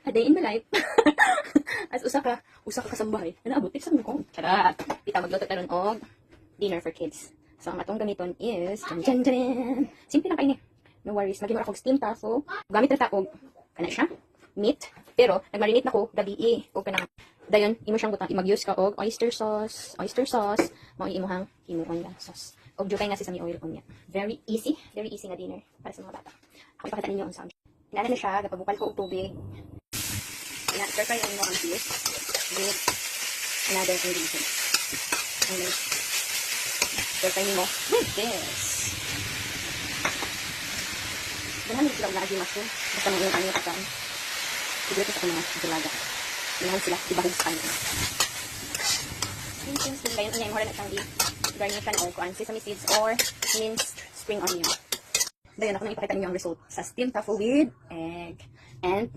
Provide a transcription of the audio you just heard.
A day in the life. As usa ka kasambahay. Naabot sa mo ko. Tara, kita magluto taron og dinner for kids. So, ang atong gamiton is simple lang kaini. No worries. Maging ako steam taso. Gamit na ta og kana siya meat. Pero nagmarinate na ko gabi og kanang dayon imo siyang butang mag-use ka og oyster sauce mao imuhang himuon nga sauce. Og jutay nga sesame oil unya. Very easy nga dinner para sa mga bata. Ako ipakita ninyo ang sound. Inana na siya, gapabukal ko og tubig. Stir-fry mo ang fish with another ingredient. And then, stir-fry mo with this. Ganahan mo sila lagi mushroom. Basta mo yung kanyang pagkain. Siguro ko sa kanyang dalaga. Ganahan sila, ibahog sa kanya. Since ngayon, yung hora na siyang i-garnishan o kuan sesame seeds or minced spring onion. Dayon ako nang ipakita ninyo ang result sa steamed tofu with egg and